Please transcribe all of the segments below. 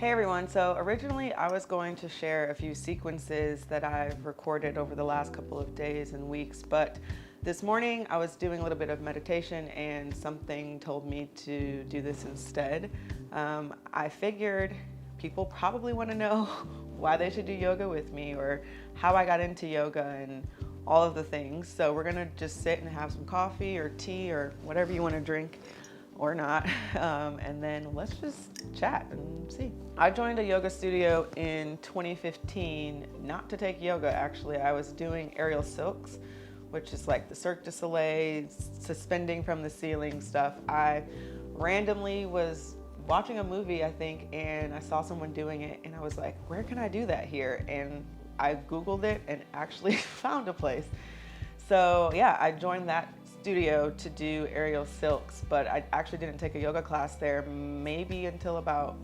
Hey everyone, so originally I was going to share a few sequences that I've recorded over the last couple of days and weeks, but this morning I was doing a little bit of meditation and something told me to do this instead. I figured people probably want to know why they should do yoga with me or how I got into yoga and all of the things. So we're gonna just sit and have some coffee or tea or whatever you want to drink or not, and then let's just chat and see. I joined a yoga studio in 2015, not to take yoga actually. I was doing aerial silks, which is like the Cirque du Soleil, suspending from the ceiling stuff. I randomly was watching a movie, I think, and I saw someone doing it and I was like, where can I do that here? And I Googled it and actually found a place. So yeah, I joined that studio to do aerial silks, but I actually didn't take a yoga class there maybe until about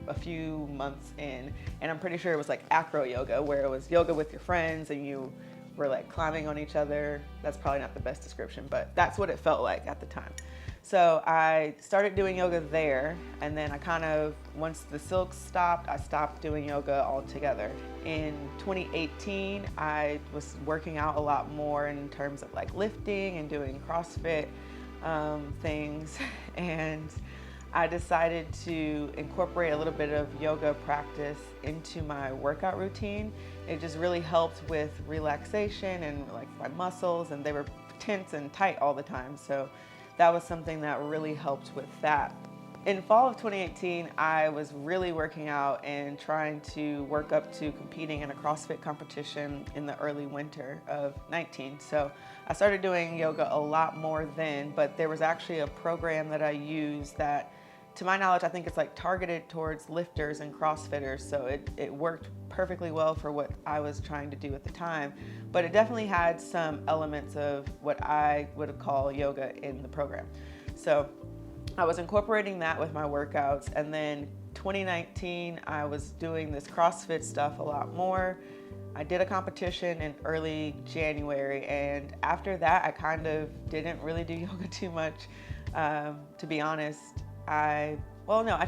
a few months in, and I'm pretty sure it was like acro yoga, where it was yoga with your friends and you were like climbing on each other. That's probably not the best description, but that's what it felt like at the time. So I started doing yoga there, and then I kind of, once the silks stopped, I stopped doing yoga altogether. In 2018, I was working out a lot more in terms of like lifting and doing CrossFit things, and I decided to incorporate a little bit of yoga practice into my workout routine. It just really helped with relaxation and like my muscles, and they were tense and tight all the time. So that was something that really helped with that. In fall of 2018, I was really working out and trying to work up to competing in a CrossFit competition in the early winter of 19. So I started doing yoga a lot more then, but there was actually a program that I used that, to my knowledge, I think it's like targeted towards lifters and CrossFitters. So it worked perfectly well for what I was trying to do at the time, but it definitely had some elements of what I would call yoga in the program. So I was incorporating that with my workouts, and then 2019, I was doing this CrossFit stuff a lot more. I did a competition in early January, and after that, I kind of didn't really do yoga too much, to be honest. I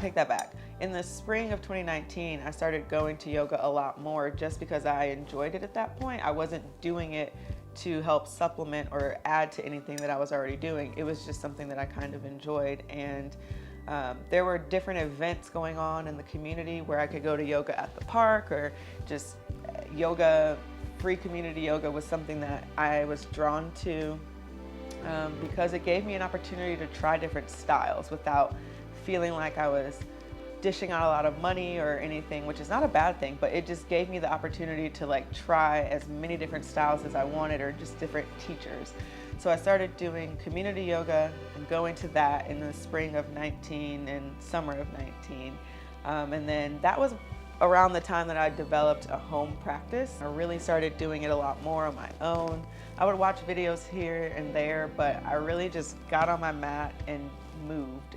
take that back. In the spring of 2019, I started going to yoga a lot more just because I enjoyed it at that point. I wasn't doing it to help supplement or add to anything that I was already doing. It was just something that I kind of enjoyed. And there were different events going on in the community where I could go to yoga at the park, or just yoga, free community yoga was something that I was drawn to because it gave me an opportunity to try different styles without feeling like I was dishing out a lot of money or anything, which is not a bad thing, but it just gave me the opportunity to like try as many different styles as I wanted, or just different teachers. So I started doing community yoga and going to that in the spring of 19 and summer of 19. And then that was around the time that I developed a home practice. I really started doing it a lot more on my own. I would watch videos here and there, but I really just got on my mat and moved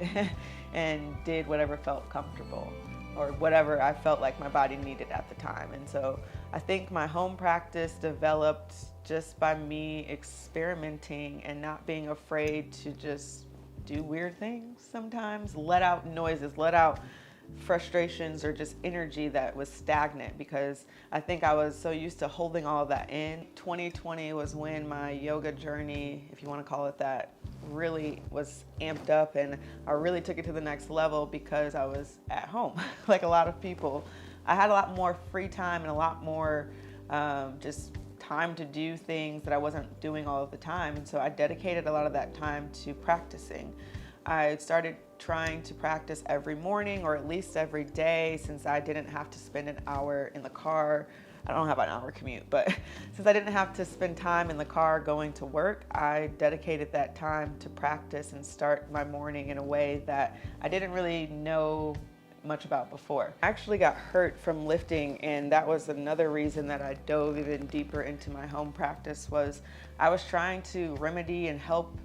and did whatever felt comfortable or whatever I felt like my body needed at the time. And so I think my home practice developed just by me experimenting and not being afraid to just do weird things sometimes, let out noises, let out frustrations or just energy that was stagnant, because I think I was so used to holding all of that in. 2020 was when my yoga journey, if you want to call it that, really was amped up, and I really took it to the next level because I was at home. Like a lot of people, I had a lot more free time and a lot more just time to do things that I wasn't doing all of the time, and so I dedicated a lot of that time to practicing. I started trying to practice every morning or at least every day, since I didn't have to spend an hour in the car. I don't have an hour commute, but since I didn't have to spend time in the car going to work, I dedicated that time to practice and start my morning in a way that I didn't really know much about before. I actually got hurt from lifting, and that was another reason that I dove even deeper into my home practice. Was I was trying to remedy and help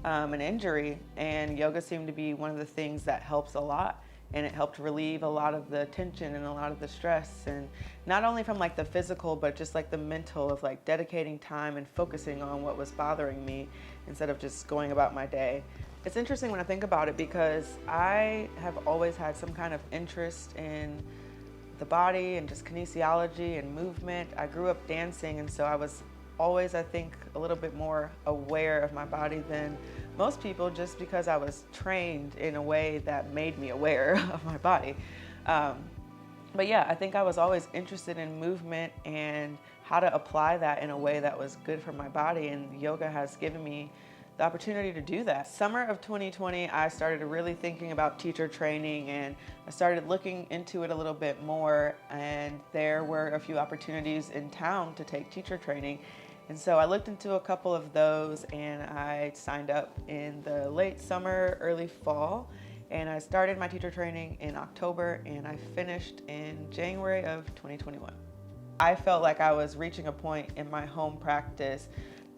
an injury, and yoga seemed to be one of the things that helps a lot, and it helped relieve a lot of the tension and a lot of the stress, and not only from like the physical but just like the mental of like dedicating time and focusing on what was bothering me instead of just going about my day. It's interesting when I think about it because I have always had some kind of interest in the body and just kinesiology and movement. I grew up dancing, and so I was always, I think, a little bit more aware of my body than most people, just because I was trained in a way that made me aware of my body. But yeah, I think I was always interested in movement and how to apply that in a way that was good for my body, and yoga has given me the opportunity to do that. Summer of 2020, I started really thinking about teacher training, and I started looking into it a little bit more, and there were a few opportunities in town to take teacher training. And so I looked into a couple of those, and I signed up in the late summer, early fall, and I started my teacher training in October, and I finished in January of 2021. I felt like I was reaching a point in my home practice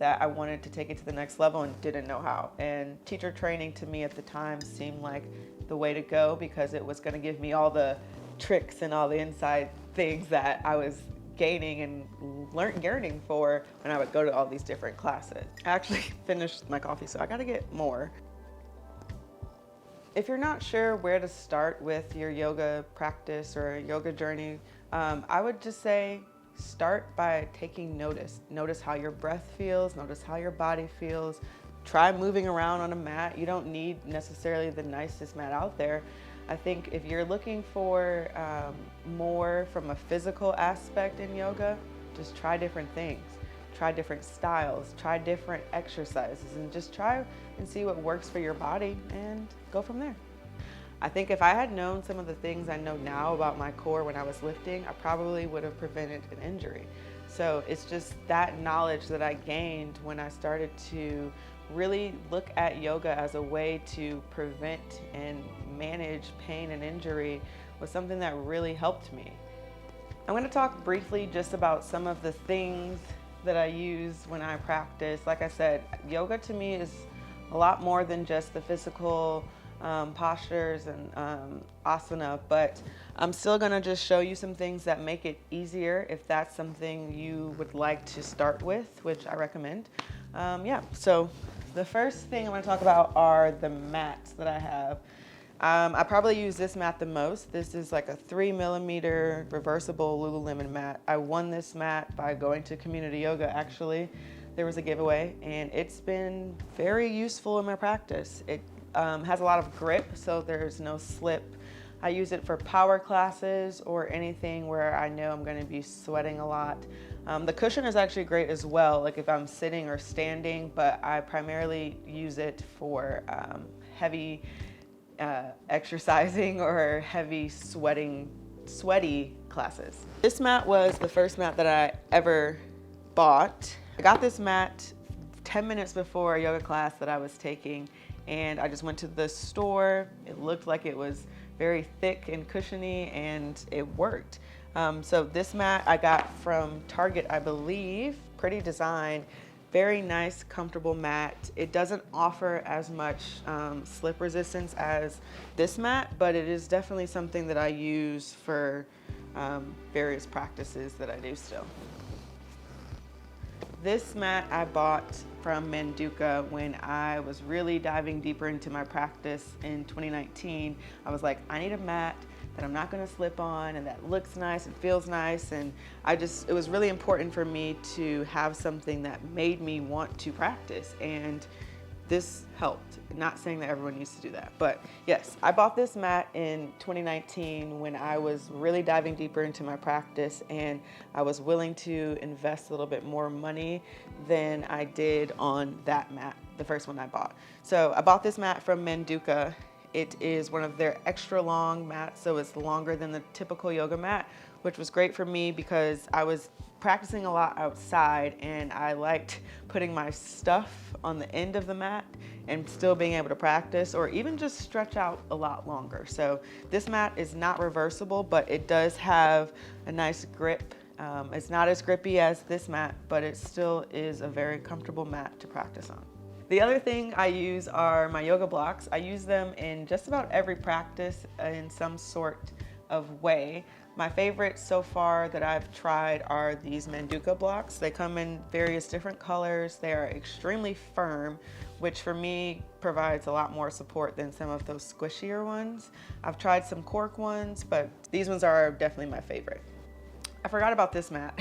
that I wanted to take it to the next level and didn't know how. And teacher training to me at the time seemed like the way to go, because it was gonna give me all the tricks and all the inside things that I was gaining and yearning for when I would go to all these different classes. I actually finished my coffee, so I gotta get more. If you're not sure where to start with your yoga practice or yoga journey, I would just say start by taking notice. Notice how your breath feels, notice how your body feels. Try moving around on a mat. You don't need necessarily the nicest mat out there. I think if you're looking for more from a physical aspect in yoga, just try different things. Try different styles, try different exercises, and just try and see what works for your body and go from there. I think if I had known some of the things I know now about my core when I was lifting, I probably would have prevented an injury. So it's just that knowledge that I gained when I started to really look at yoga as a way to prevent and manage pain and injury was something that really helped me. I'm going to talk briefly just about some of the things that I use when I practice. Like I said, yoga to me is a lot more than just the physical postures and asana, but I'm still gonna just show you some things that make it easier if that's something you would like to start with, which I recommend. Yeah, so the first thing I'm gonna talk about are the mats that I have. I probably use this mat the most. This is like a 3mm reversible Lululemon mat. I won this mat by going to community yoga, actually. There was a giveaway, and it's been very useful in my practice. It has a lot of grip, so there's no slip. I use it for power classes or anything where I know I'm going to be sweating a lot. The cushion is actually great as well, like if I'm sitting or standing, but I primarily use it for heavy exercising or heavy sweaty classes. This mat was the first mat that I ever bought. I got this mat 10 minutes before a yoga class that I was taking, and I just went to the store. It looked like it was very thick and cushiony, and it worked. So this mat I got from Target, I believe. Pretty design, very nice, comfortable mat. It doesn't offer as much slip resistance as this mat, but it is definitely something that I use for various practices that I do still. This mat I bought from Manduka when I was really diving deeper into my practice in 2019. I was like, I need a mat that I'm not gonna slip on and that looks nice and feels nice, and it was really important for me to have something that made me want to practice, and this helped. Not saying that everyone needs to do that, but yes, I bought this mat in 2019 when I was really diving deeper into my practice, and I was willing to invest a little bit more money than I did on that mat, the first one I bought. So I bought this mat from Manduka. It is one of their extra long mats, so it's longer than the typical yoga mat, which was great for me because I was practicing a lot outside, and I liked putting my stuff on the end of the mat and still being able to practice or even just stretch out a lot longer. So this mat is not reversible, but it does have a nice grip. It's not as grippy as this mat, but it still is a very comfortable mat to practice on. The other thing I use are my yoga blocks. I use them in just about every practice in some sort of way. My favorites so far that I've tried are these Manduka blocks. They come in various different colors. They are extremely firm, which for me provides a lot more support than some of those squishier ones. I've tried some cork ones, but these ones are definitely my favorite. I forgot about this mat,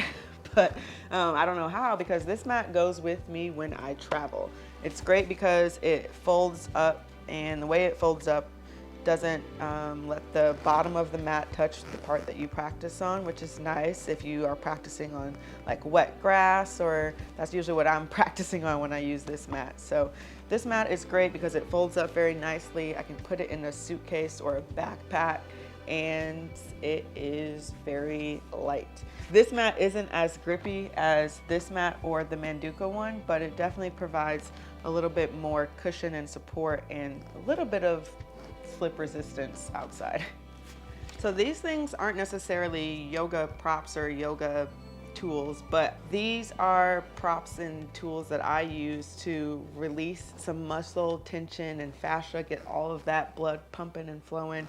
but I don't know how, because this mat goes with me when I travel. It's great because it folds up, and the way it folds up doesn't let the bottom of the mat touch the part that you practice on, which is nice if you are practicing on like wet grass, or that's usually what I'm practicing on when I use this mat. So this mat is great because it folds up very nicely. I can put it in a suitcase or a backpack, and it is very light. This mat isn't as grippy as this mat or the Manduka one, but it definitely provides a little bit more cushion and support and a little bit of slip resistance outside. So these things aren't necessarily yoga props or yoga tools, but these are props and tools that I use to release some muscle tension and fascia, get all of that blood pumping and flowing.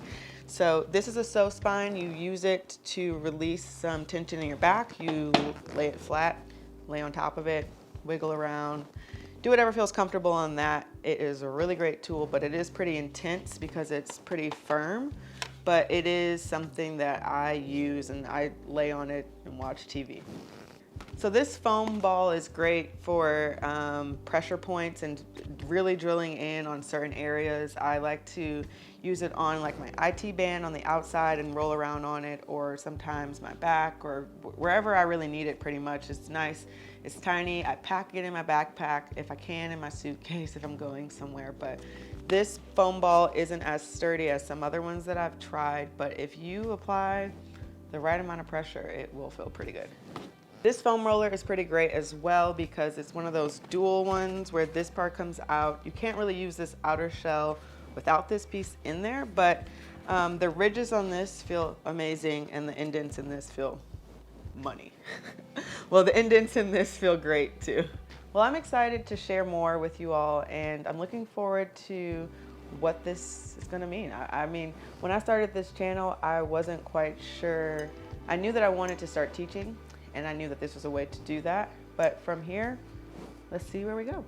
So this is a sew spine. You use it to release some tension in your back. You lay it flat, lay on top of it, wiggle around, do whatever feels comfortable on that. It is a really great tool, but it is pretty intense because it's pretty firm, but it is something that I use, and I lay on it and watch TV. So this foam ball is great for pressure points and really drilling in on certain areas. I like to use it on like my IT band on the outside and roll around on it, or sometimes my back, or wherever I really need it pretty much. It's nice, it's tiny. I pack it in my backpack, if I can, in my suitcase if I'm going somewhere. But this foam ball isn't as sturdy as some other ones that I've tried, but if you apply the right amount of pressure, it will feel pretty good. This foam roller is pretty great as well because it's one of those dual ones where this part comes out. You can't really use this outer shell without this piece in there, but the ridges on this feel amazing, and the indents in this feel money. Well, the indents in this feel great too. Well, I'm excited to share more with you all, and I'm looking forward to what this is gonna mean. I mean, when I started this channel, I wasn't quite sure. I knew that I wanted to start teaching, and I knew that this was a way to do that. But from here, let's see where we go.